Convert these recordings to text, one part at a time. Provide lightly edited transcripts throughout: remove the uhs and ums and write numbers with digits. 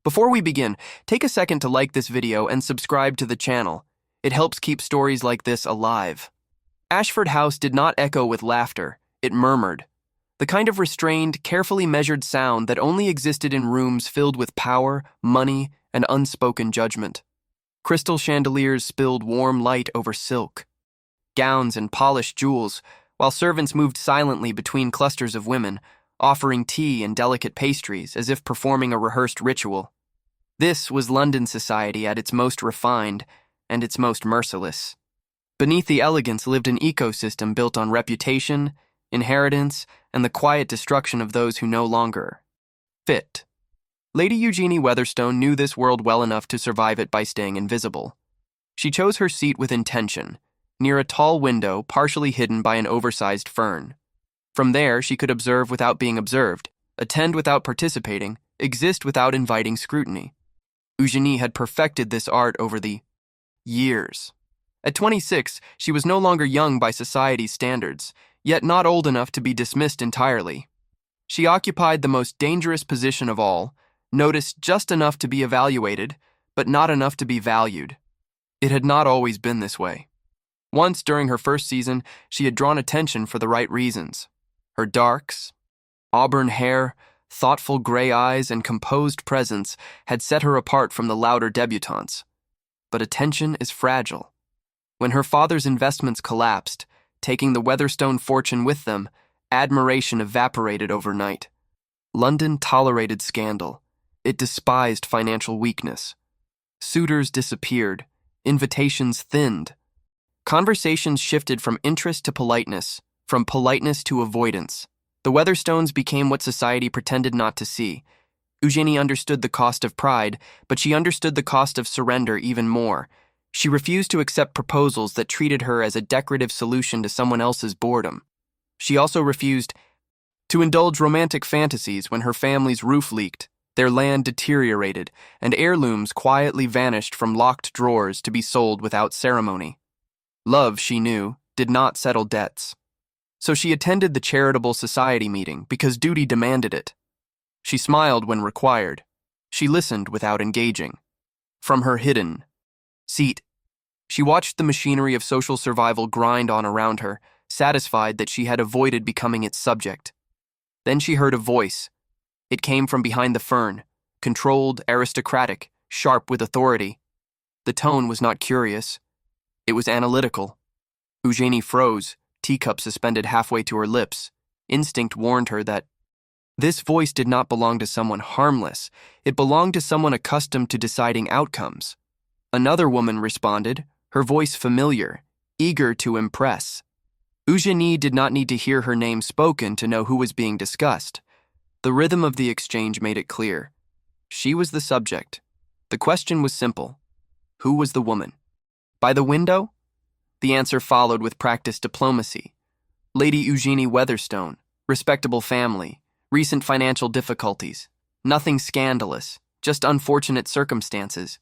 Before we begin, take a second to like this video and subscribe to the channel. It helps keep stories like this alive. Ashford House did not echo with laughter, it murmured. The kind of restrained, carefully measured sound that only existed in rooms filled with power, money, and unspoken judgment. Crystal chandeliers spilled warm light over silk. Gowns and polished jewels, while servants moved silently between clusters of women, offering tea and delicate pastries as if performing a rehearsed ritual. This was London society at its most refined and its most merciless. Beneath the elegance lived an ecosystem built on reputation, inheritance, and the quiet destruction of those who no longer fit. Lady Eugenie Weatherstone knew this world well enough to survive it by staying invisible. She chose her seat with intention, near a tall window partially hidden by an oversized fern. From there, she could observe without being observed, attend without participating, exist without inviting scrutiny. Eugenie had perfected this art over the years. At 26, she was no longer young by society's standards, yet not old enough to be dismissed entirely. She occupied the most dangerous position of all, noticed just enough to be evaluated, but not enough to be valued. It had not always been this way. Once during her first season, she had drawn attention for the right reasons. Her darks, auburn hair, thoughtful gray eyes, and composed presence had set her apart from the louder debutantes. But attention is fragile. When her father's investments collapsed, taking the Weatherstone fortune with them, admiration evaporated overnight. London tolerated scandal. It despised financial weakness. Suitors disappeared. Invitations thinned. Conversations shifted from interest to politeness, from politeness to avoidance. The Weatherstones became what society pretended not to see. Eugenie understood the cost of pride, but she understood the cost of surrender even more. She refused to accept proposals that treated her as a decorative solution to someone else's boredom. She also refused to indulge romantic fantasies when her family's roof leaked, their land deteriorated, and heirlooms quietly vanished from locked drawers to be sold without ceremony. Love, she knew, did not settle debts. So she attended the charitable society meeting because duty demanded it. She smiled when required. She listened without engaging. From her hidden seat, she watched the machinery of social survival grind on around her, satisfied that she had avoided becoming its subject. Then she heard a voice. It came from behind the fern, controlled, aristocratic, sharp with authority. The tone was not curious. It was analytical. Eugenie froze, teacup suspended halfway to her lips. Instinct warned her that this voice did not belong to someone harmless. It belonged to someone accustomed to deciding outcomes. Another woman responded, her voice familiar, eager to impress. Eugenie did not need to hear her name spoken to know who was being discussed. The rhythm of the exchange made it clear. She was the subject. The question was simple. Who was the woman? By the window? The answer followed with practiced diplomacy. Lady Eugenie Weatherstone, respectable family, recent financial difficulties. Nothing scandalous, just unfortunate circumstances.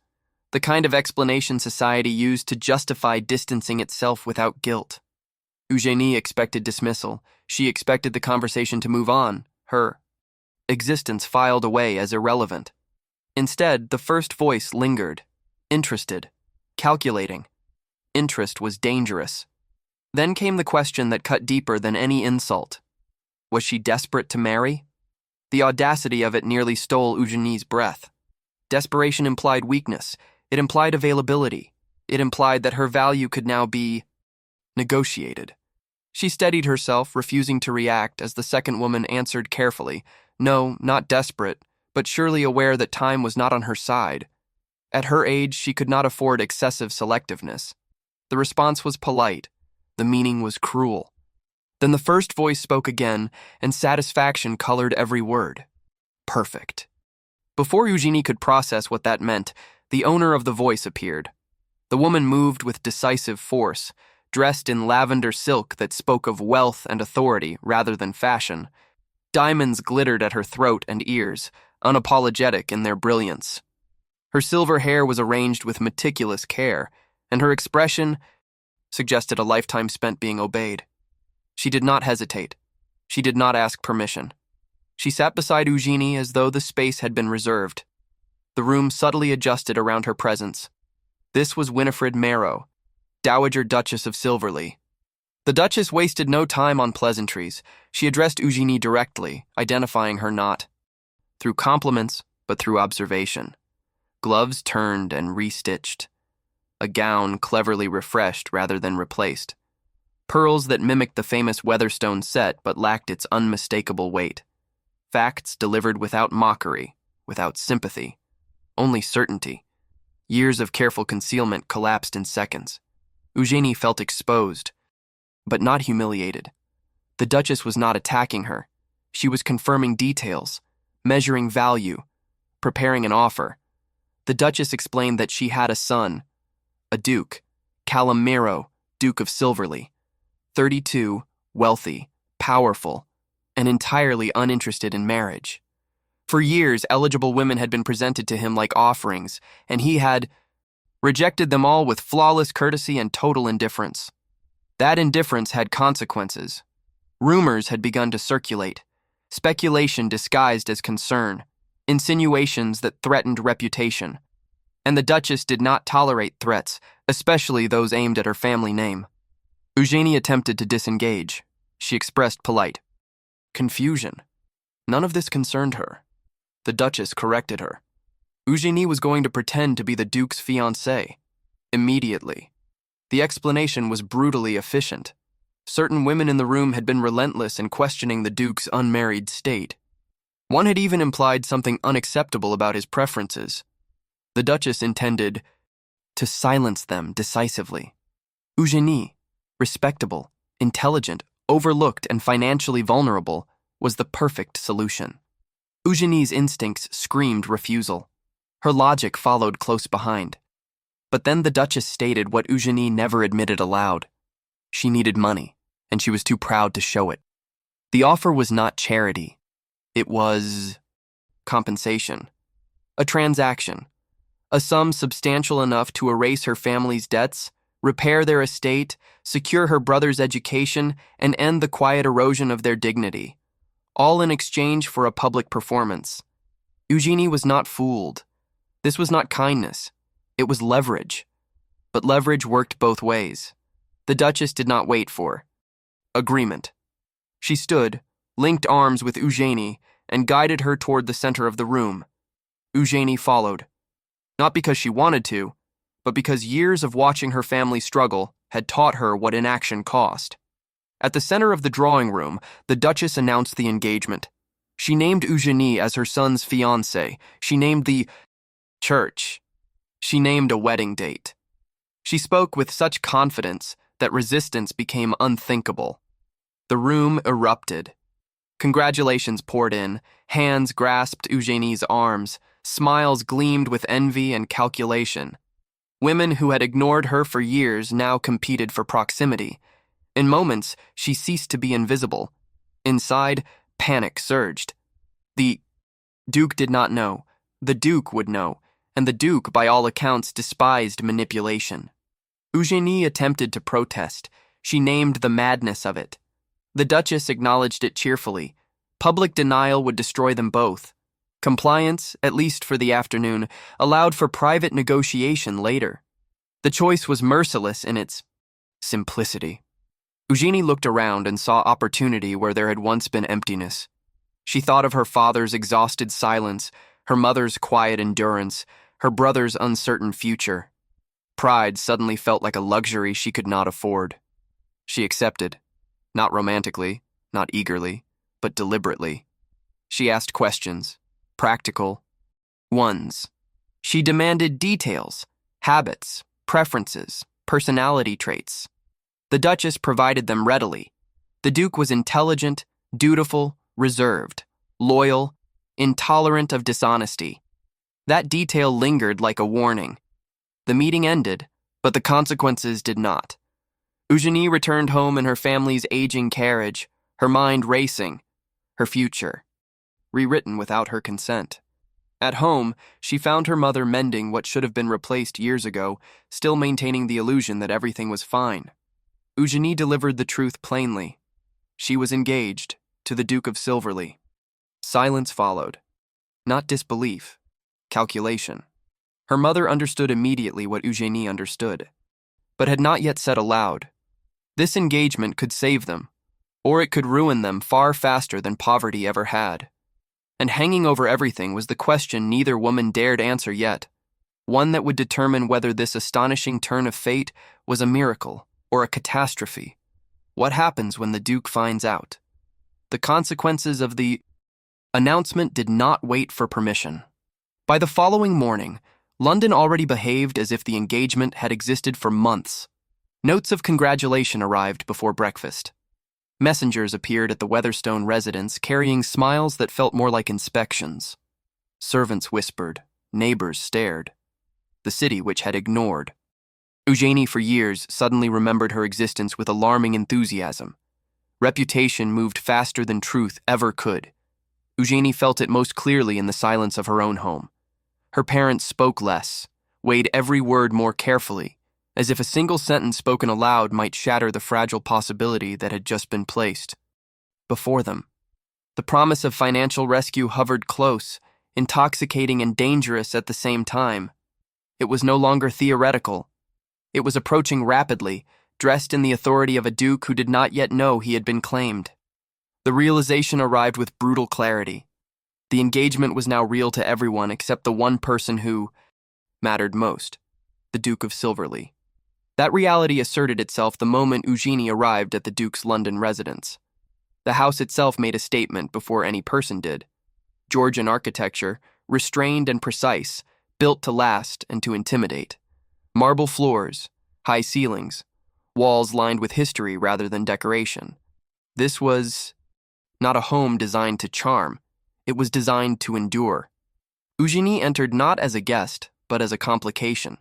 The kind of explanation society used to justify distancing itself without guilt. Eugenie expected dismissal. She expected the conversation to move on. Her existence filed away as irrelevant. Instead, the first voice lingered, interested, calculating. Interest was dangerous. Then came the question that cut deeper than any insult. Was she desperate to marry? The audacity of it nearly stole Eugenie's breath. Desperation implied weakness. It implied availability. It implied that her value could now be negotiated. She steadied herself, refusing to react, as the second woman answered carefully, no, not desperate, but surely aware that time was not on her side. At her age, she could not afford excessive selectiveness. The response was polite. The meaning was cruel. Then the first voice spoke again, and satisfaction colored every word. Perfect. Before Eugenie could process what that meant, the owner of the voice appeared. The woman moved with decisive force, dressed in lavender silk that spoke of wealth and authority rather than fashion. Diamonds glittered at her throat and ears, unapologetic in their brilliance. Her silver hair was arranged with meticulous care, and her expression suggested a lifetime spent being obeyed. She did not hesitate. She did not ask permission. She sat beside Eugenie as though the space had been reserved. The room subtly adjusted around her presence. This was Winifred Marrow, Dowager Duchess of Silverly. The Duchess wasted no time on pleasantries. She addressed Eugenie directly, identifying her not through compliments, but through observation. Gloves turned and restitched. A gown cleverly refreshed rather than replaced. Pearls that mimicked the famous Weatherstone set but lacked its unmistakable weight. Facts delivered without mockery, without sympathy. Only certainty. Years of careful concealment collapsed in seconds. Eugenie felt exposed, but not humiliated. The Duchess was not attacking her. She was confirming details, measuring value, preparing an offer. The Duchess explained that she had a son, a duke, Callum Marrow, Duke of Silverly, 32, wealthy, powerful, and entirely uninterested in marriage. For years, eligible women had been presented to him like offerings, and he had rejected them all with flawless courtesy and total indifference. That indifference had consequences. Rumors had begun to circulate, speculation disguised as concern, insinuations that threatened reputation. And the Duchess did not tolerate threats, especially those aimed at her family name. Eugenie attempted to disengage. She expressed polite confusion. None of this concerned her. The Duchess corrected her. Eugenie was going to pretend to be the Duke's fiancée. Immediately. The explanation was brutally efficient. Certain women in the room had been relentless in questioning the Duke's unmarried state. One had even implied something unacceptable about his preferences. The Duchess intended to silence them decisively. Eugenie, respectable, intelligent, overlooked, and financially vulnerable, was the perfect solution. Eugenie's instincts screamed refusal. Her logic followed close behind. But then the Duchess stated what Eugenie never admitted aloud. She needed money, and she was too proud to show it. The offer was not charity. It was compensation. A transaction. A sum substantial enough to erase her family's debts, repair their estate, secure her brother's education, and end the quiet erosion of their dignity. All in exchange for a public performance. Eugenie was not fooled. This was not kindness. It was leverage. But leverage worked both ways. The Duchess did not wait for agreement. She stood, linked arms with Eugenie, and guided her toward the center of the room. Eugenie followed. Not because she wanted to, but because years of watching her family struggle had taught her what inaction cost. At the center of the drawing room, the Duchess announced the engagement. She named Eugenie as her son's fiancée. She named the church. She named a wedding date. She spoke with such confidence that resistance became unthinkable. The room erupted. Congratulations poured in, hands grasped Eugenie's arms, smiles gleamed with envy and calculation. Women who had ignored her for years now competed for proximity. In moments, she ceased to be invisible. Inside, panic surged. The Duke did not know. The Duke would know, and the Duke, by all accounts, despised manipulation. Eugenie attempted to protest. She named the madness of it. The Duchess acknowledged it cheerfully. Public denial would destroy them both. Compliance, at least for the afternoon, allowed for private negotiation later. The choice was merciless in its simplicity. Eugenie looked around and saw opportunity where there had once been emptiness. She thought of her father's exhausted silence, her mother's quiet endurance, her brother's uncertain future. Pride suddenly felt like a luxury she could not afford. She accepted, not romantically, not eagerly, but deliberately. She asked questions, practical ones. She demanded details, habits, preferences, personality traits. The Duchess provided them readily. The Duke was intelligent, dutiful, reserved, loyal, intolerant of dishonesty. That detail lingered like a warning. The meeting ended, but the consequences did not. Eugenie returned home in her family's aging carriage, her mind racing, her future rewritten without her consent. At home, she found her mother mending what should have been replaced years ago, still maintaining the illusion that everything was fine. Eugenie delivered the truth plainly. She was engaged to the Duke of Silverly. Silence followed. Not disbelief, calculation. Her mother understood immediately what Eugenie understood, but had not yet said aloud. This engagement could save them, or it could ruin them far faster than poverty ever had. And hanging over everything was the question neither woman dared answer yet, one that would determine whether this astonishing turn of fate was a miracle or a catastrophe. What happens when the Duke finds out? The consequences of the announcement did not wait for permission. By the following morning, London already behaved as if the engagement had existed for months. Notes of congratulation arrived before breakfast. Messengers appeared at the Weatherstone residence carrying smiles that felt more like inspections. Servants whispered, neighbors stared. The city, which had ignored Eugenie for years, suddenly remembered her existence with alarming enthusiasm. Reputation moved faster than truth ever could. Eugenie felt it most clearly in the silence of her own home. Her parents spoke less, weighed every word more carefully, as if a single sentence spoken aloud might shatter the fragile possibility that had just been placed before them. The promise of financial rescue hovered close, intoxicating and dangerous at the same time. It was no longer theoretical. It was approaching rapidly, dressed in the authority of a duke who did not yet know he had been claimed. The realization arrived with brutal clarity. The engagement was now real to everyone except the one person who mattered most, the Duke of Silverley. That reality asserted itself the moment Eugenie arrived at the Duke's London residence. The house itself made a statement before any person did. Georgian architecture, restrained and precise, built to last and to intimidate. Marble floors, high ceilings, walls lined with history rather than decoration. This was not a home designed to charm. It was designed to endure. Eugenie entered not as a guest, but as a complication.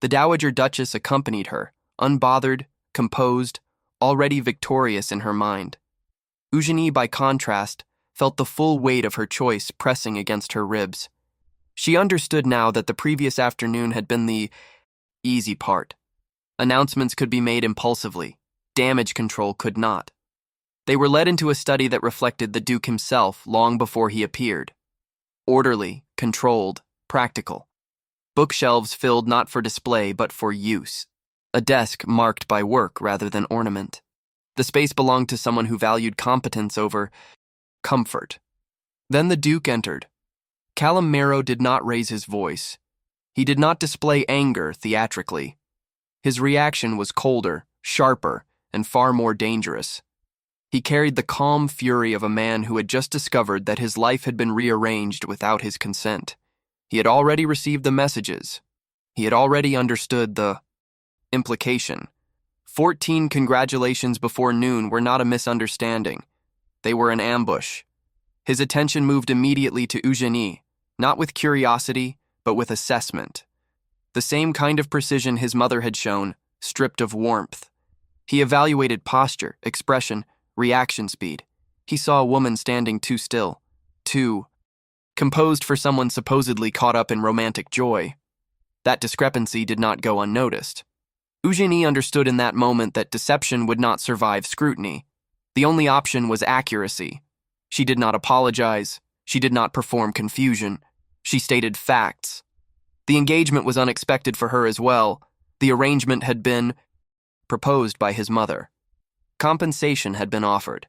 The Dowager Duchess accompanied her, unbothered, composed, already victorious in her mind. Eugenie, by contrast, felt the full weight of her choice pressing against her ribs. She understood now that the previous afternoon had been the easy part. Announcements could be made impulsively. Damage control could not. They were led into a study that reflected the Duke himself long before he appeared. Orderly, controlled, practical. Bookshelves filled not for display but for use. A desk marked by work rather than ornament. The space belonged to someone who valued competence over comfort. Then the Duke entered. Callum Marrow did not raise his voice. He did not display anger theatrically. His reaction was colder, sharper, and far more dangerous. He carried the calm fury of a man who had just discovered that his life had been rearranged without his consent. He had already received the messages. He had already understood the implication. 14 congratulations before noon were not a misunderstanding. They were an ambush. His attention moved immediately to Eugenie, not with curiosity, but with assessment. The same kind of precision his mother had shown, stripped of warmth. He evaluated posture, expression, reaction speed. He saw a woman standing too still, too composed for someone supposedly caught up in romantic joy. That discrepancy did not go unnoticed. Eugenie understood in that moment that deception would not survive scrutiny. The only option was accuracy. She did not apologize. She did not perform confusion. She stated facts. The engagement was unexpected for her as well. The arrangement had been proposed by his mother. Compensation had been offered.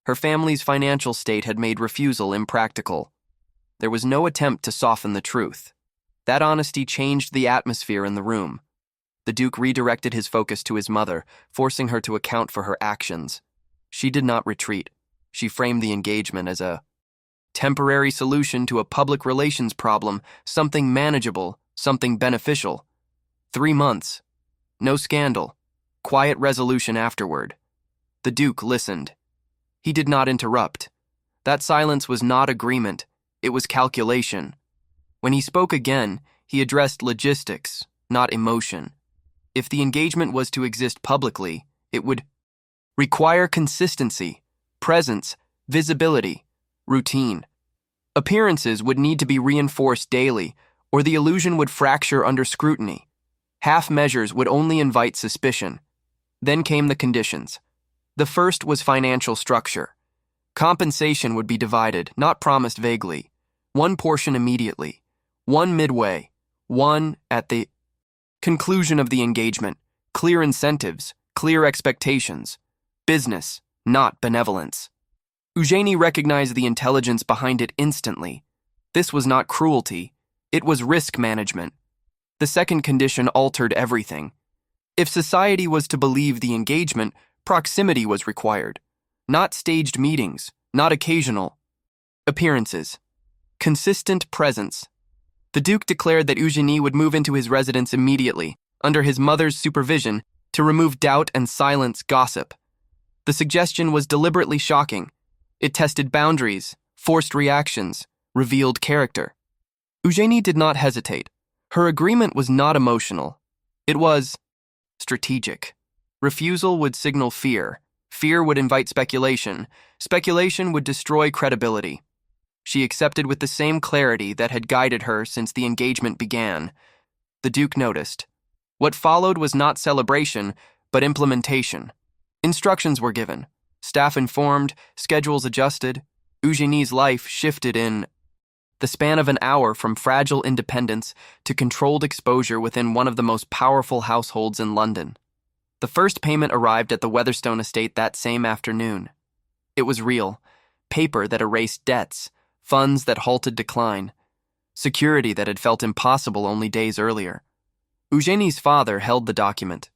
Her family's financial state had made refusal impractical. There was no attempt to soften the truth. That honesty changed the atmosphere in the room. The Duke redirected his focus to his mother, forcing her to account for her actions. She did not retreat. She framed the engagement as a temporary solution to a public relations problem, something manageable, something beneficial. 3 months. No scandal. Quiet resolution afterward. The Duke listened. He did not interrupt. That silence was not agreement. It was calculation. When he spoke again, he addressed logistics, not emotion. If the engagement was to exist publicly, it would require consistency, presence, visibility, routine. Appearances would need to be reinforced daily, or the illusion would fracture under scrutiny. Half measures would only invite suspicion. Then came the conditions. The first was financial structure. Compensation would be divided, not promised vaguely. One portion immediately, One midway, one at the conclusion of the engagement. Clear incentives, clear expectations. Business, not benevolence. Eugenie recognized the intelligence behind it instantly. This was not cruelty, it was risk management. The second condition altered everything. If society was to believe the engagement, proximity was required. Not staged meetings, not occasional appearances. Consistent presence. The Duke declared that Eugenie would move into his residence immediately, under his mother's supervision, to remove doubt and silence gossip. The suggestion was deliberately shocking. It tested boundaries, forced reactions, revealed character. Eugenie did not hesitate. Her agreement was not emotional. It was strategic. Refusal would signal fear. Fear would invite speculation. Speculation would destroy credibility. She accepted with the same clarity that had guided her since the engagement began. The Duke noticed. What followed was not celebration, but implementation. Instructions were given. Staff informed, schedules adjusted. Eugenie's life shifted in the span of an hour from fragile independence to controlled exposure within one of the most powerful households in London. The first payment arrived at the Weatherstone estate that same afternoon. It was real, paper that erased debts, funds that halted decline, security that had felt impossible only days earlier. Eugenie's father held the document,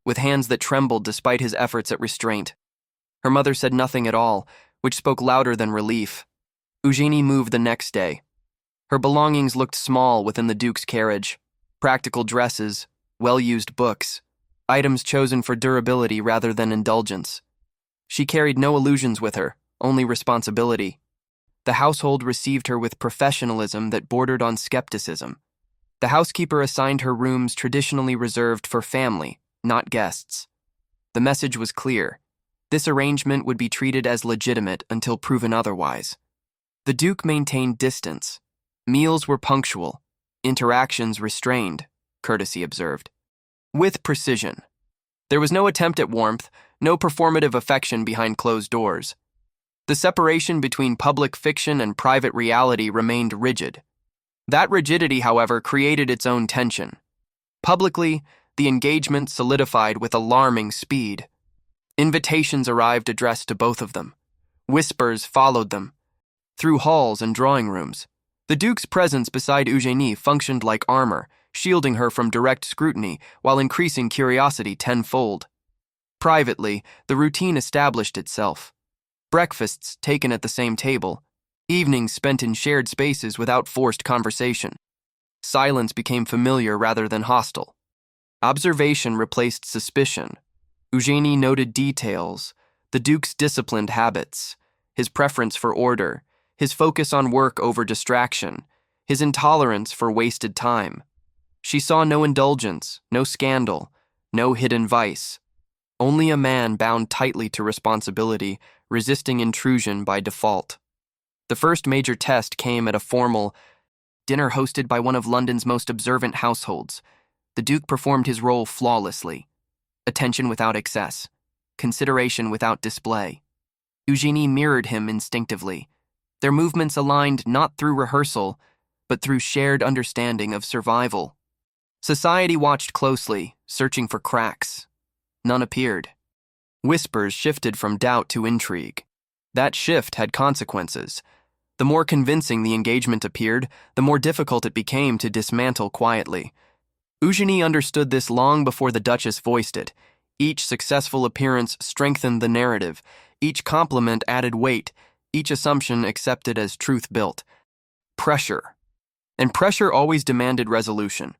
with hands that trembled despite his efforts at restraint. Her mother said nothing at all, which spoke louder than relief. Eugenie moved the next day. Her belongings looked small within the Duke's carriage. Practical dresses, well-used books, items chosen for durability rather than indulgence. She carried no illusions with her, only responsibility. The household received her with professionalism that bordered on skepticism. The housekeeper assigned her rooms traditionally reserved for family, not guests. The message was clear. This arrangement would be treated as legitimate until proven otherwise. The Duke maintained distance. Meals were punctual, interactions restrained, courtesy observed. With precision. There was no attempt at warmth, no performative affection behind closed doors. The separation between public fiction and private reality remained rigid. That rigidity, however, created its own tension. Publicly, the engagement solidified with alarming speed. Invitations arrived addressed to both of them. Whispers followed them. Through halls and drawing rooms, the Duke's presence beside Eugenie functioned like armor, shielding her from direct scrutiny while increasing curiosity tenfold. Privately, the routine established itself. Breakfasts taken at the same table, evenings spent in shared spaces without forced conversation. Silence became familiar rather than hostile. Observation replaced suspicion. Eugenie noted details, the Duke's disciplined habits, his preference for order, his focus on work over distraction, his intolerance for wasted time. She saw no indulgence, no scandal, no hidden vice. Only a man bound tightly to responsibility, resisting intrusion by default. The first major test came at a formal dinner hosted by one of London's most observant households. The Duke performed his role flawlessly. Attention without excess, consideration without display. Eugenie mirrored him instinctively. Their movements aligned not through rehearsal, but through shared understanding of survival. Society watched closely, searching for cracks. None appeared. Whispers shifted from doubt to intrigue. That shift had consequences. The more convincing the engagement appeared, the more difficult it became to dismantle quietly. Eugenie understood this long before the Duchess voiced it. Each successful appearance strengthened the narrative. Each compliment added weight. Each assumption accepted as truth built. Pressure. And pressure always demanded resolution.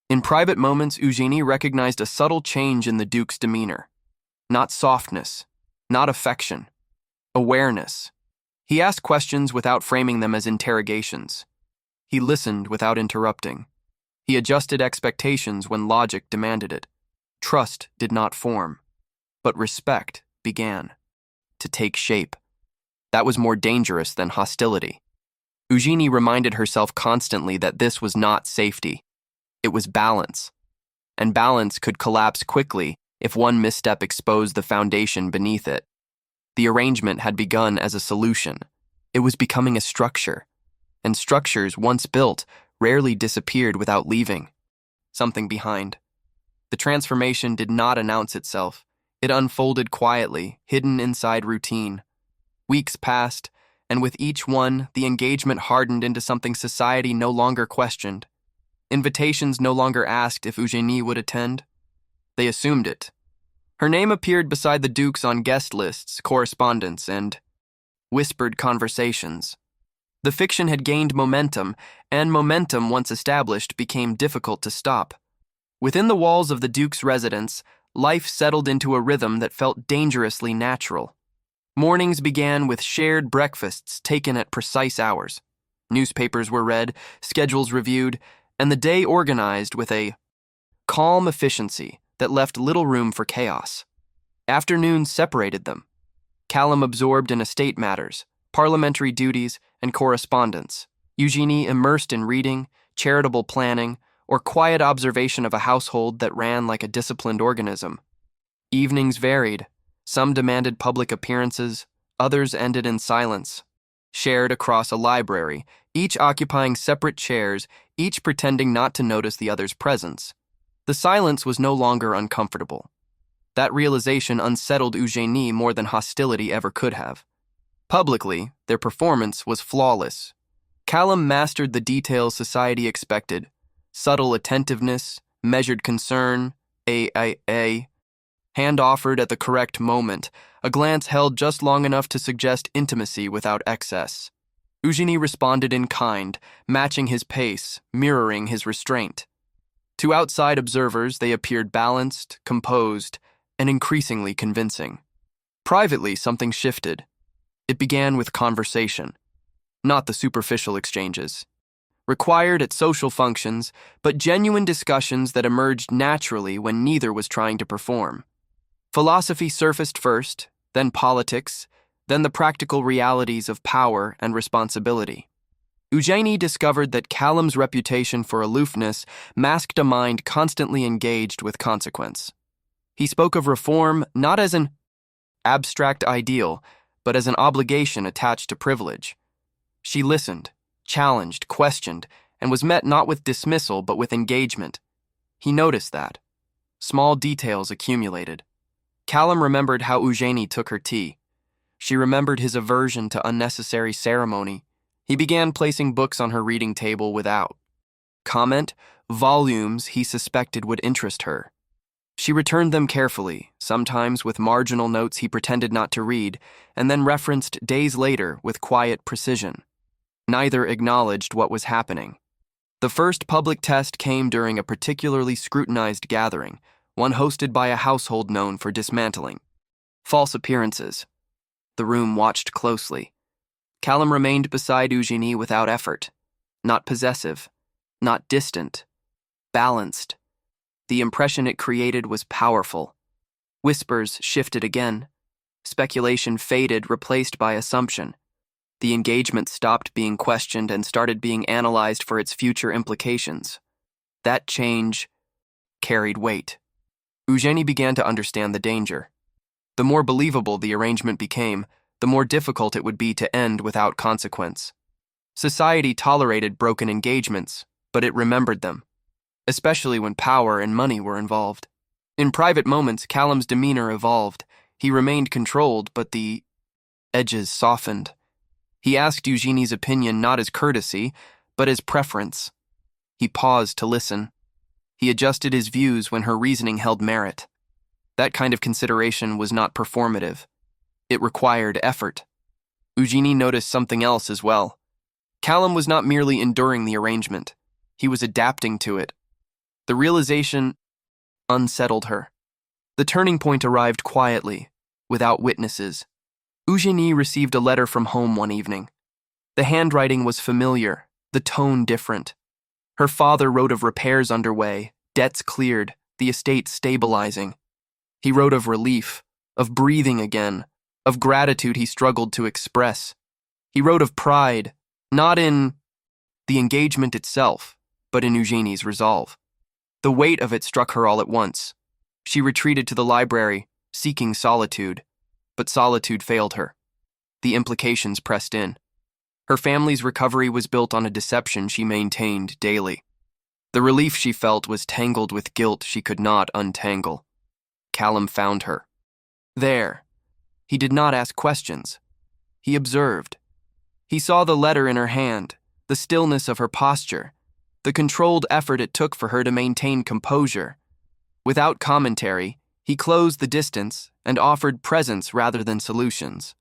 In private moments, Eugenie recognized a subtle change in the Duke's demeanor. Not softness, not affection. Awareness. He asked questions without framing them as interrogations. He listened without interrupting. He adjusted expectations when logic demanded it. Trust did not form, but respect began to take shape. That was more dangerous than hostility. Eugenie reminded herself constantly that this was not safety. It was balance. And balance could collapse quickly if one misstep exposed the foundation beneath it. The arrangement had begun as a solution. It was becoming a structure. And structures, once built, rarely disappeared without leaving something behind. The transformation did not announce itself. It unfolded quietly, hidden inside routine. Weeks passed, and with each one, the engagement hardened into something society no longer questioned. Invitations no longer asked if Eugénie would attend. They assumed it. Her name appeared beside the Duke's on guest lists, correspondence, and whispered conversations. The fiction had gained momentum, and momentum, once established, became difficult to stop. Within the walls of the Duke's residence, life settled into a rhythm that felt dangerously natural. Mornings began with shared breakfasts taken at precise hours. Newspapers were read, schedules reviewed, and the day organized with a calm efficiency that left little room for chaos. Afternoons separated them. Callum absorbed in estate matters, parliamentary duties, and correspondence. Eugénie immersed in reading, charitable planning, or quiet observation of a household that ran like a disciplined organism. Evenings varied. Some demanded public appearances, others ended in silence. Shared across a library, each occupying separate chairs, each pretending not to notice the other's presence. The silence was no longer uncomfortable. That realization unsettled Eugénie more than hostility ever could have. Publicly, their performance was flawless. Callum mastered the details society expected: subtle attentiveness, measured concern, hand offered at the correct moment, a glance held just long enough to suggest intimacy without excess. Eugénie responded in kind, matching his pace, mirroring his restraint. To outside observers, they appeared balanced, composed, and increasingly convincing. Privately, something shifted. It began with conversation, not the superficial exchanges. Required at social functions, but genuine discussions that emerged naturally when neither was trying to perform. Philosophy surfaced first, then politics, then the practical realities of power and responsibility. Eugénie discovered that Callum's reputation for aloofness masked a mind constantly engaged with consequence. He spoke of reform not as an abstract ideal, but as an obligation attached to privilege. She listened, challenged, questioned, and was met not with dismissal but with engagement. He noticed that. Small details accumulated. Callum remembered how Eugénie took her tea. She remembered his aversion to unnecessary ceremony. He began placing books on her reading table without comment, volumes he suspected would interest her. She returned them carefully, sometimes with marginal notes he pretended not to read, and then referenced days later with quiet precision. Neither acknowledged what was happening. The first public test came during a particularly scrutinized gathering, one hosted by a household known for dismantling false appearances. The room watched closely. Callum remained beside Eugénie without effort. Not possessive, not distant, balanced. The impression it created was powerful. Whispers shifted again. Speculation faded, replaced by assumption. The engagement stopped being questioned and started being analyzed for its future implications. That change carried weight. Eugénie began to understand the danger. The more believable the arrangement became, the more difficult it would be to end without consequence. Society tolerated broken engagements, but it remembered them, especially when power and money were involved. In private moments, Callum's demeanor evolved. He remained controlled, but the edges softened. He asked Eugénie's opinion not as courtesy, but as preference. He paused to listen. He adjusted his views when her reasoning held merit. That kind of consideration was not performative. It required effort. Eugénie noticed something else as well. Callum was not merely enduring the arrangement. He was adapting to it. The realization unsettled her. The turning point arrived quietly, without witnesses. Eugénie received a letter from home one evening. The handwriting was familiar, the tone different. Her father wrote of repairs underway, debts cleared, the estate stabilizing. He wrote of relief, of breathing again, of gratitude he struggled to express. He wrote of pride, not in the engagement itself, but in Eugénie's resolve. The weight of it struck her all at once. She retreated to the library, seeking solitude, but solitude failed her. The implications pressed in. Her family's recovery was built on a deception she maintained daily. The relief she felt was tangled with guilt she could not untangle. Callum found her. There. He did not ask questions. He observed. He saw the letter in her hand, the stillness of her posture, the controlled effort it took for her to maintain composure. Without commentary, he closed the distance and offered presence rather than solutions.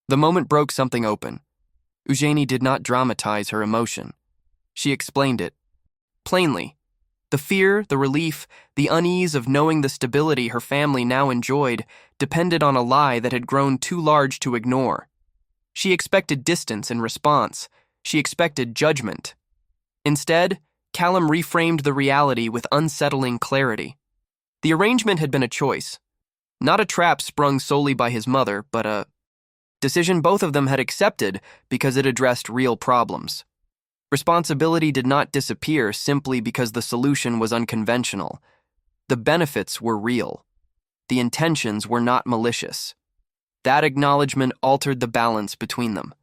The moment broke something open. Eugenie did not dramatize her emotion. She explained it. Plainly. The fear, the relief, the unease of knowing the stability her family now enjoyed depended on a lie that had grown too large to ignore. She expected distance in response. She expected judgment. Instead, Callum reframed the reality with unsettling clarity. The arrangement had been a choice. Not a trap sprung solely by his mother, but a decision both of them had accepted because it addressed real problems. Responsibility did not disappear simply because the solution was unconventional. The benefits were real. The intentions were not malicious. That acknowledgement altered the balance between them.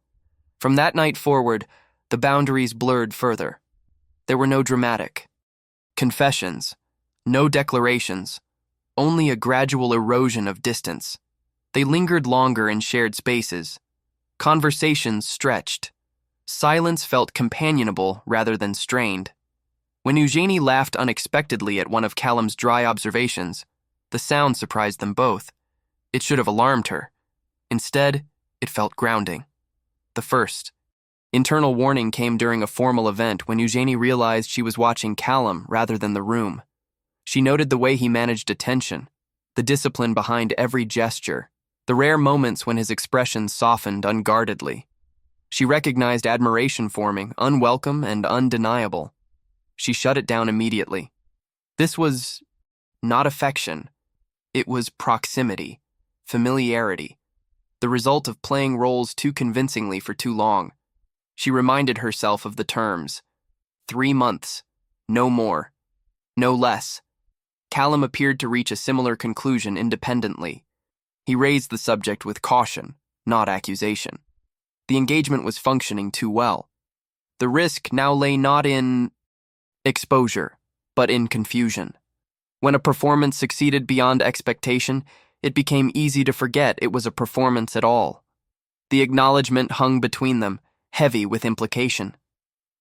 From that night forward, the boundaries blurred further. There were no dramatic confessions, no declarations, only a gradual erosion of distance. They lingered longer in shared spaces. Conversations stretched. Silence felt companionable rather than strained. When Eugenie laughed unexpectedly at one of Callum's dry observations, the sound surprised them both. It should have alarmed her. Instead, it felt grounding. The first internal warning came during a formal event when Eugenie realized she was watching Callum rather than the room. She noted the way he managed attention, the discipline behind every gesture, the rare moments when his expression softened unguardedly. She recognized admiration forming, unwelcome and undeniable. She shut it down immediately. This was not affection. It was proximity, familiarity, the result of playing roles too convincingly for too long. She reminded herself of the terms. 3 months, no more, no less. Callum appeared to reach a similar conclusion independently. He raised the subject with caution, not accusation. The engagement was functioning too well. The risk now lay not in exposure, but in confusion. When a performance succeeded beyond expectation, it became easy to forget it was a performance at all. The acknowledgement hung between them, heavy with implication.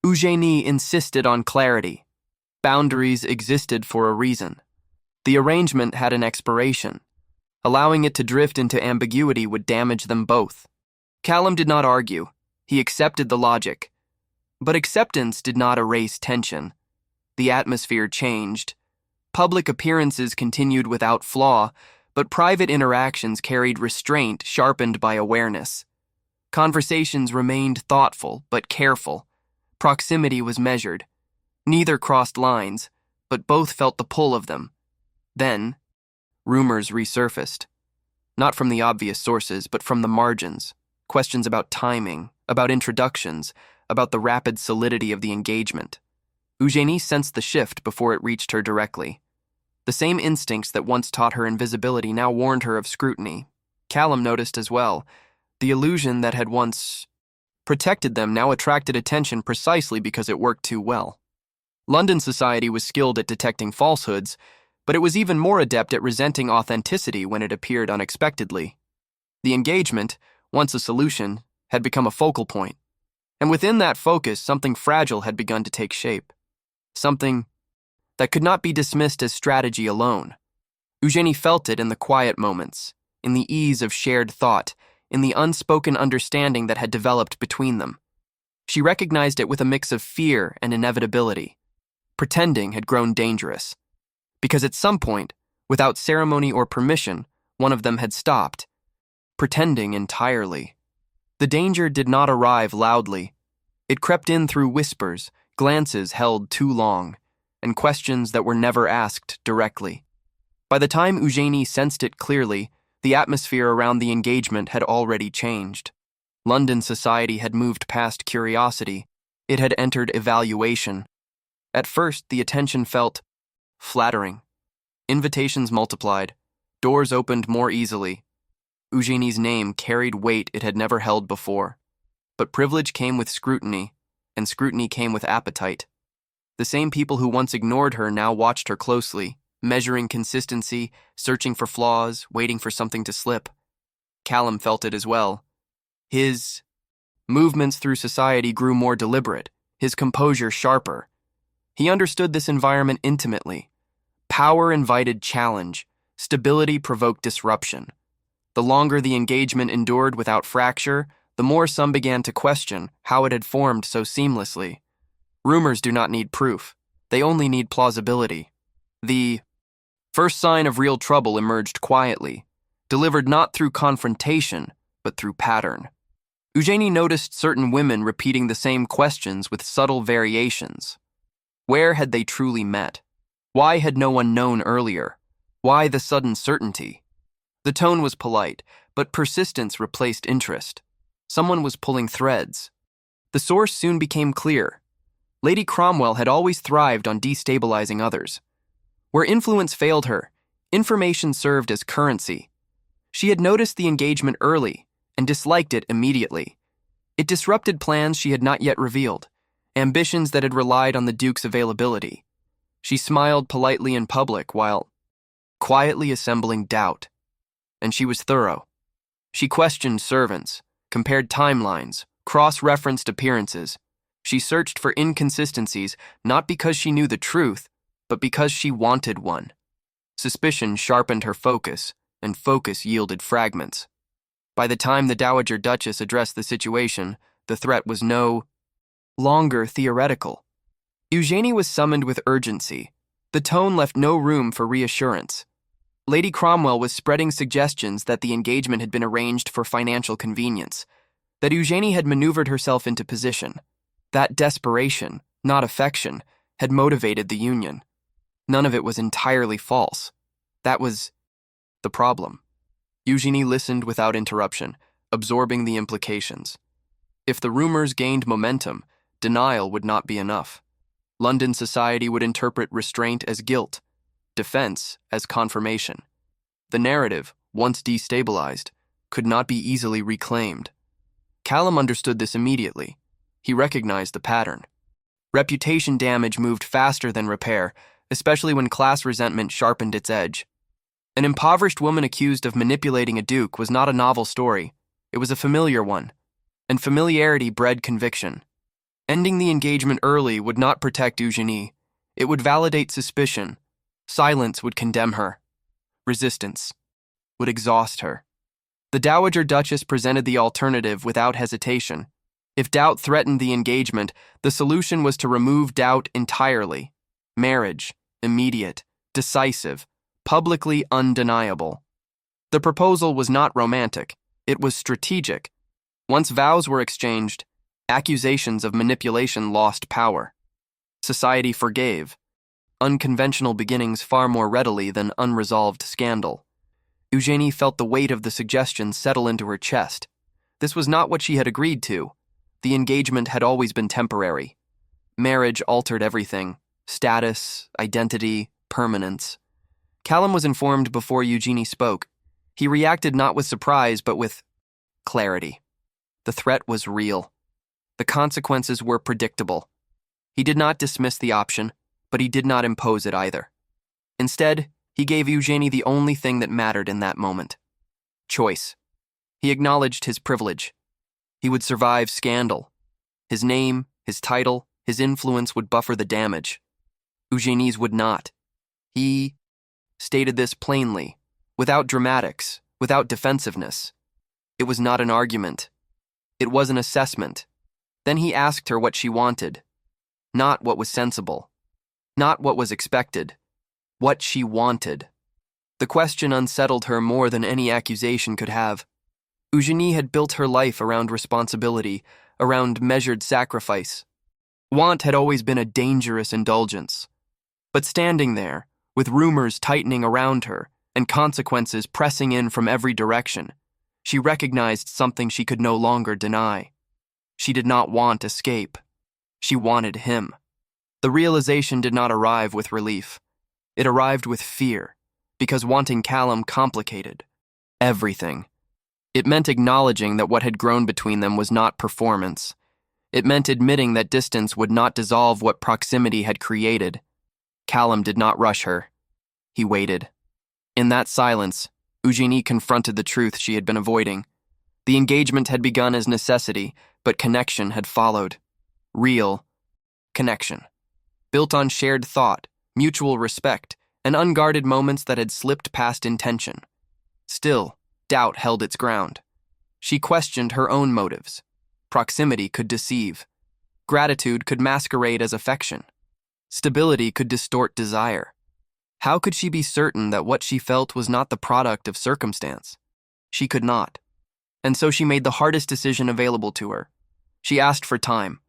Eugenie insisted on clarity. Boundaries existed for a reason. The arrangement had an expiration. Allowing it to drift into ambiguity would damage them both. Callum did not argue. He accepted the logic. But acceptance did not erase tension. The atmosphere changed. Public appearances continued without flaw, but private interactions carried restraint sharpened by awareness. Conversations remained thoughtful but careful. Proximity was measured. Neither crossed lines, but both felt the pull of them. Then, rumors resurfaced. Not from the obvious sources, but from the margins. Questions about timing, about introductions, about the rapid solidity of the engagement. Eugenie sensed the shift before it reached her directly. The same instincts that once taught her invisibility now warned her of scrutiny. Callum noticed as well. The illusion that had once protected them now attracted attention precisely because it worked too well. London society was skilled at detecting falsehoods, but it was even more adept at resenting authenticity when it appeared unexpectedly. The engagement, once a solution, had become a focal point. And within that focus, something fragile had begun to take shape. Something that could not be dismissed as strategy alone. Eugenie felt it in the quiet moments, in the ease of shared thought, in the unspoken understanding that had developed between them. She recognized it with a mix of fear and inevitability. Pretending had grown dangerous. Because at some point, without ceremony or permission, one of them had stopped. Pretending entirely. The danger did not arrive loudly. It crept in through whispers, glances held too long, and questions that were never asked directly. By the time Eugenie sensed it clearly, the atmosphere around the engagement had already changed. London society had moved past curiosity. It had entered evaluation. At first, the attention felt flattering. Invitations multiplied. Doors opened more easily. Eugenie's name carried weight it had never held before. But privilege came with scrutiny, and scrutiny came with appetite. The same people who once ignored her now watched her closely, measuring consistency, searching for flaws, waiting for something to slip. Callum felt it as well. His movements through society grew more deliberate, his composure sharper. He understood this environment intimately. Power invited challenge, stability provoked disruption. The longer the engagement endured without fracture, the more some began to question how it had formed so seamlessly. Rumors do not need proof. They only need plausibility. The first sign of real trouble emerged quietly, delivered not through confrontation, but through pattern. Eugenie noticed certain women repeating the same questions with subtle variations. Where had they truly met? Why had no one known earlier? Why the sudden certainty? The tone was polite, but persistence replaced interest. Someone was pulling threads. The source soon became clear. Lady Cromwell had always thrived on destabilizing others. Where influence failed her, information served as currency. She had noticed the engagement early and disliked it immediately. It disrupted plans she had not yet revealed, ambitions that had relied on the Duke's availability. She smiled politely in public while quietly assembling doubt. And she was thorough. She questioned servants, compared timelines, cross-referenced appearances. She searched for inconsistencies not because she knew the truth, but because she wanted one. Suspicion sharpened her focus, and focus yielded fragments. By the time the Dowager Duchess addressed the situation, the threat was no longer theoretical. Eugenie was summoned with urgency. The tone left no room for reassurance. Lady Cromwell was spreading suggestions that the engagement had been arranged for financial convenience, that Eugenie had maneuvered herself into position. That desperation, not affection, had motivated the union. None of it was entirely false. That was the problem. Eugenie listened without interruption, absorbing the implications. If the rumors gained momentum, denial would not be enough. London society would interpret restraint as guilt, defense as confirmation. The narrative, once destabilized, could not be easily reclaimed. Callum understood this immediately. He recognized the pattern. Reputation damage moved faster than repair, especially when class resentment sharpened its edge. An impoverished woman accused of manipulating a duke was not a novel story. It was a familiar one, and familiarity bred conviction. Ending the engagement early would not protect Eugenie. It would validate suspicion. Silence would condemn her. Resistance would exhaust her. The Dowager Duchess presented the alternative without hesitation. If doubt threatened the engagement, the solution was to remove doubt entirely. Marriage, immediate, decisive, publicly undeniable. The proposal was not romantic. It was strategic. Once vows were exchanged, accusations of manipulation lost power. Society forgave. Unconventional beginnings far more readily than unresolved scandal. Eugenie felt the weight of the suggestion settle into her chest. This was not what she had agreed to. The engagement had always been temporary. Marriage altered everything: status, identity, permanence. Callum was informed before Eugenie spoke. He reacted not with surprise, but with clarity. The threat was real. The consequences were predictable. He did not dismiss the option, but he did not impose it either. Instead, he gave Eugenie the only thing that mattered in that moment: choice. He acknowledged his privilege. He would survive scandal. His name, his title, his influence would buffer the damage. Eugenie's would not. He stated this plainly, without dramatics, without defensiveness. It was not an argument. It was an assessment. Then he asked her what she wanted. Not what was sensible. Not what was expected. What she wanted. The question unsettled her more than any accusation could have. Eugenie had built her life around responsibility, around measured sacrifice. Want had always been a dangerous indulgence. But standing there, with rumors tightening around her and consequences pressing in from every direction, she recognized something she could no longer deny. She did not want escape. She wanted him. The realization did not arrive with relief. It arrived with fear, because wanting Callum complicated everything. It meant acknowledging that what had grown between them was not performance. It meant admitting that distance would not dissolve what proximity had created. Callum did not rush her. He waited. In that silence, Eugenie confronted the truth she had been avoiding. The engagement had begun as necessity, but connection had followed. Real connection. Built on shared thought, mutual respect, and unguarded moments that had slipped past intention. Still, doubt held its ground. She questioned her own motives. Proximity could deceive. Gratitude could masquerade as affection. Stability could distort desire. How could she be certain that what she felt was not the product of circumstance? She could not. And so she made the hardest decision available to her. She asked for time,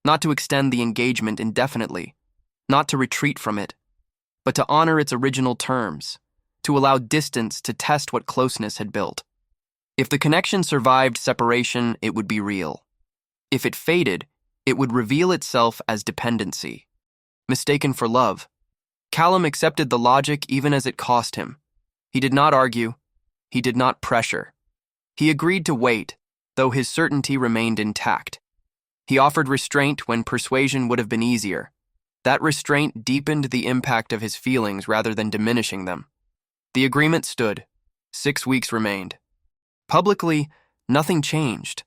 not to extend the engagement indefinitely, not to retreat from it, but to honor its original terms, to allow distance to test what closeness had built. If the connection survived separation, it would be real. If it faded, it would reveal itself as dependency. Mistaken for love, Callum accepted the logic even as it cost him. He did not argue. He did not pressure. He agreed to wait, though his certainty remained intact. He offered restraint when persuasion would have been easier. That restraint deepened the impact of his feelings rather than diminishing them. The agreement stood. 6 weeks remained. Publicly, nothing changed.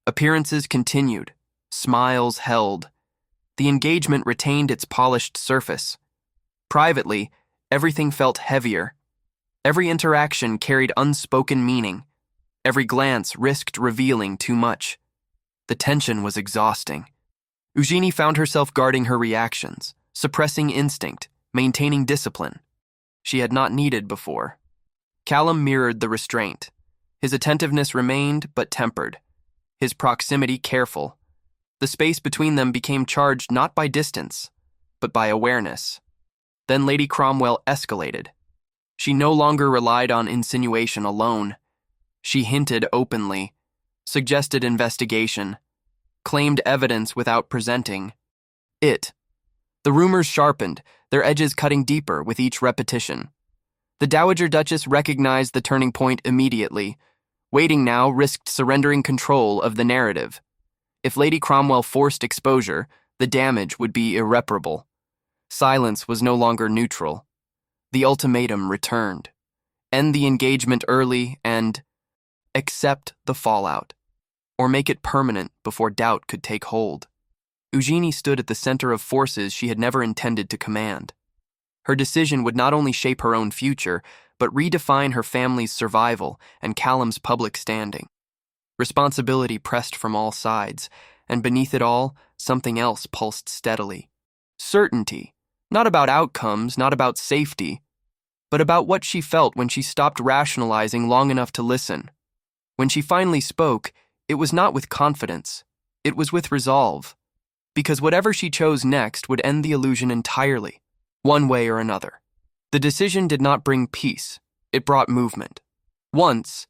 Appearances continued. Smiles held. The engagement retained its polished surface. Privately, everything felt heavier. Every interaction carried unspoken meaning. Every glance risked revealing too much. The tension was exhausting. Eugenie found herself guarding her reactions, suppressing instinct, maintaining discipline. She had not needed before. Callum mirrored the restraint. His attentiveness remained, but tempered. His proximity careful. The space between them became charged not by distance, but by awareness. Then Lady Cromwell escalated. She no longer relied on insinuation alone. She hinted openly, suggested investigation, claimed evidence without presenting it. The rumors sharpened, their edges cutting deeper with each repetition. The Dowager Duchess recognized the turning point immediately. Waiting now risked surrendering control of the narrative. If Lady Cromwell forced exposure, the damage would be irreparable. Silence was no longer neutral. The ultimatum returned. End the engagement early and accept the fallout, or make it permanent before doubt could take hold. Eugenie stood at the center of forces she had never intended to command. Her decision would not only shape her own future, but redefine her family's survival and Callum's public standing. Responsibility pressed from all sides, and beneath it all, something else pulsed steadily. Certainty, not about outcomes, not about safety, but about what she felt when she stopped rationalizing long enough to listen. When she finally spoke, it was not with confidence, it was with resolve, because whatever she chose next would end the illusion entirely, one way or another. The decision did not bring peace, it brought movement. Once,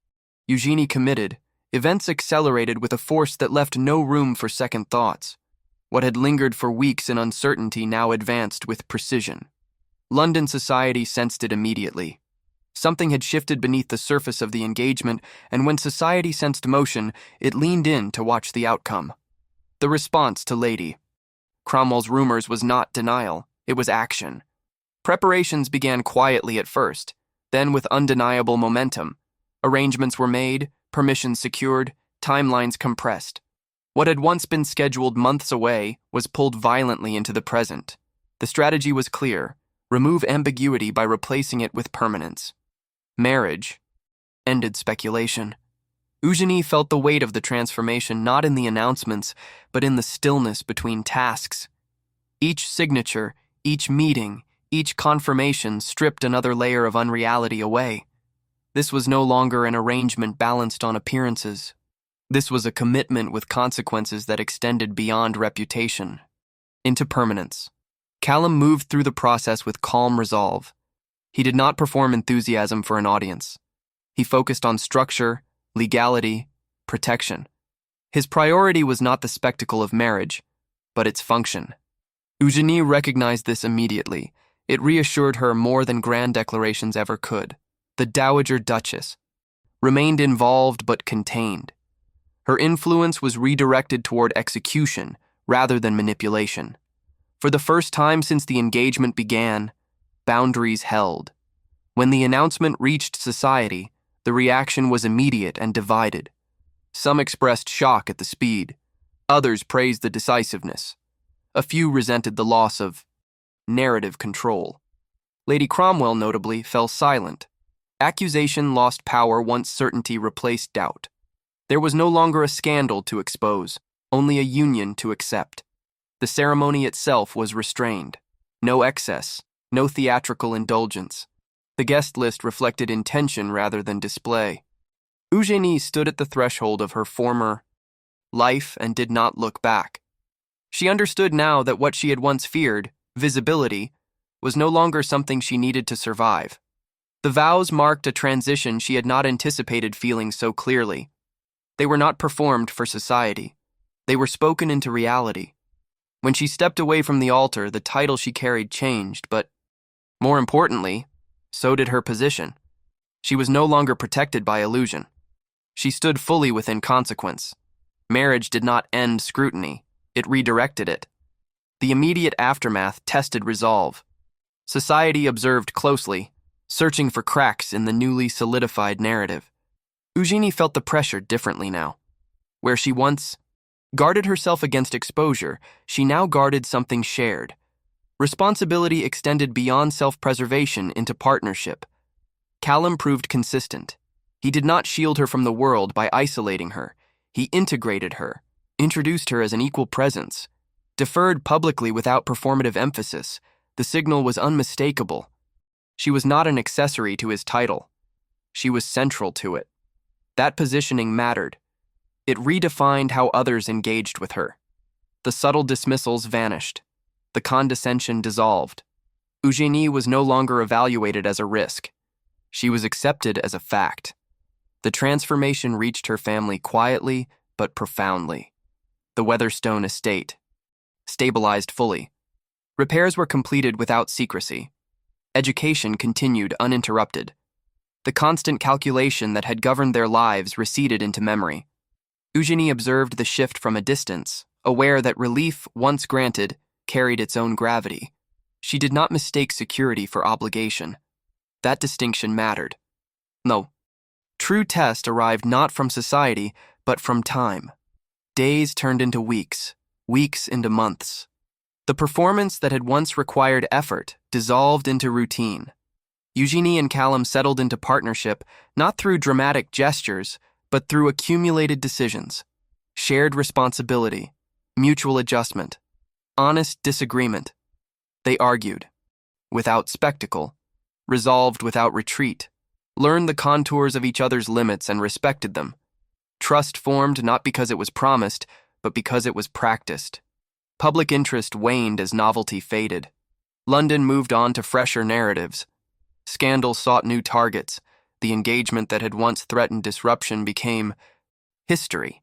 Eugenie committed, events accelerated with a force that left no room for second thoughts. What had lingered for weeks in uncertainty now advanced with precision. London society sensed it immediately. Something had shifted beneath the surface of the engagement, and when society sensed motion, it leaned in to watch the outcome. The response to Lady Cromwell's rumors was not denial, it was action. Preparations began quietly at first, then with undeniable momentum. Arrangements were made, permissions secured, timelines compressed. What had once been scheduled months away was pulled violently into the present. The strategy was clear: remove ambiguity by replacing it with permanence. Marriage ended speculation. Eugenie felt the weight of the transformation not in the announcements, but in the stillness between tasks. Each signature, each meeting, each confirmation stripped another layer of unreality away. This was no longer an arrangement balanced on appearances. This was a commitment with consequences that extended beyond reputation into permanence. Callum moved through the process with calm resolve. He did not perform enthusiasm for an audience. He focused on structure, legality, protection. His priority was not the spectacle of marriage, but its function. Eugenie recognized this immediately. It reassured her more than grand declarations ever could. The Dowager Duchess remained involved but contained. Her influence was redirected toward execution rather than manipulation. For the first time since the engagement began, boundaries held. When the announcement reached society, the reaction was immediate and divided. Some expressed shock at the speed. Others praised the decisiveness. A few resented the loss of narrative control. Lady Cromwell, notably, fell silent. Accusation lost power once certainty replaced doubt. There was no longer a scandal to expose, only a union to accept. The ceremony itself was restrained. No excess, no theatrical indulgence. The guest list reflected intention rather than display. Eugénie stood at the threshold of her former life and did not look back. She understood now that what she had once feared, visibility, was no longer something she needed to survive. The vows marked a transition she had not anticipated feeling so clearly. They were not performed for society. They were spoken into reality. When she stepped away from the altar, the title she carried changed, but, more importantly, so did her position. She was no longer protected by illusion. She stood fully within consequence. Marriage did not end scrutiny. It redirected it. The immediate aftermath tested resolve. Society observed closely, searching for cracks in the newly solidified narrative. Eugénie felt the pressure differently now. Where she once guarded herself against exposure, she now guarded something shared. Responsibility extended beyond self-preservation into partnership. Callum proved consistent. He did not shield her from the world by isolating her. He integrated her, introduced her as an equal presence, deferred publicly without performative emphasis. The signal was unmistakable. She was not an accessory to his title. She was central to it. That positioning mattered. It redefined how others engaged with her. The subtle dismissals vanished. The condescension dissolved. Eugénie was no longer evaluated as a risk. She was accepted as a fact. The transformation reached her family quietly but profoundly. The Weatherstone estate stabilized fully. Repairs were completed without secrecy. Education continued uninterrupted. The constant calculation that had governed their lives receded into memory. Eugénie observed the shift from a distance, aware that relief, once granted, carried its own gravity. She did not mistake security for obligation. That distinction mattered. No. True test arrived not from society, but from time. Days turned into weeks, weeks into months. The performance that had once required effort dissolved into routine. Eugénie and Callum settled into partnership not through dramatic gestures, but through accumulated decisions, shared responsibility, mutual adjustment, honest disagreement. They argued, without spectacle, resolved without retreat, learned the contours of each other's limits and respected them. Trust formed not because it was promised, but because it was practiced. Public interest waned as novelty faded. London moved on to fresher narratives. Scandal sought new targets. The engagement that had once threatened disruption became history.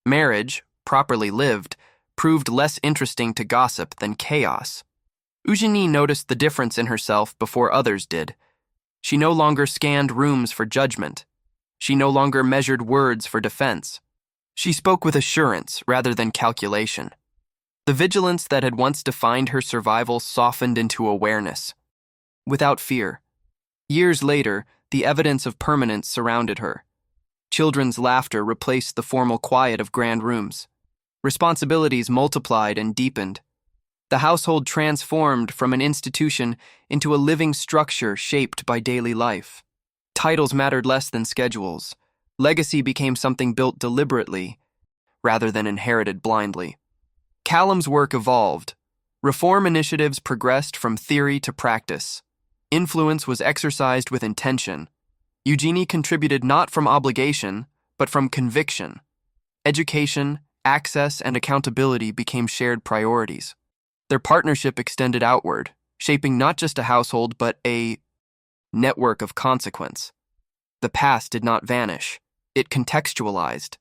Marriage, properly lived, proved less interesting to gossip than chaos. Eugénie noticed the difference in herself before others did. She no longer scanned rooms for judgment. She no longer measured words for defense. She spoke with assurance rather than calculation. The vigilance that had once defined her survival softened into awareness. Without fear. Years later, the evidence of permanence surrounded her. Children's laughter replaced the formal quiet of grand rooms. Responsibilities multiplied and deepened. The household transformed from an institution into a living structure shaped by daily life. Titles mattered less than schedules. Legacy became something built deliberately, rather than inherited blindly. Callum's work evolved. Reform initiatives progressed from theory to practice. Influence was exercised with intention. Eugénie contributed not from obligation, but from conviction. Education, access, and accountability became shared priorities. Their partnership extended outward, shaping not just a household, but a network of consequence. The past did not vanish. It contextualized.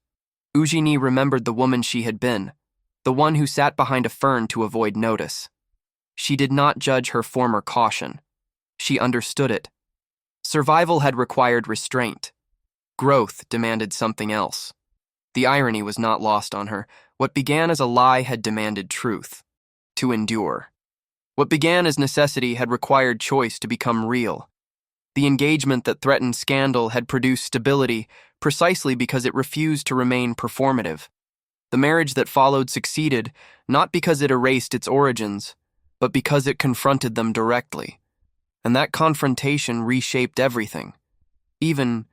Eugénie remembered the woman she had been, the one who sat behind a fern to avoid notice. She did not judge her former caution. She understood it. Survival had required restraint. Growth demanded something else. The irony was not lost on her. What began as a lie had demanded truth, to endure. What began as necessity had required choice to become real. The engagement that threatened scandal had produced stability precisely because it refused to remain performative. The marriage that followed succeeded not because it erased its origins, but because it confronted them directly. And that confrontation reshaped everything. Even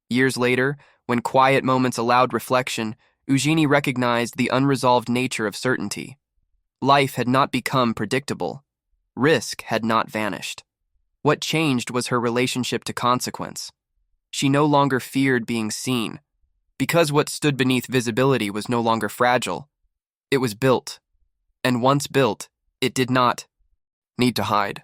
years later, when quiet moments allowed reflection, Eugenie recognized the unresolved nature of certainty. Life had not become predictable. Risk had not vanished. What changed was her relationship to consequence. She no longer feared being seen, because what stood beneath visibility was no longer fragile. It was built, and once built, it did not need to hide.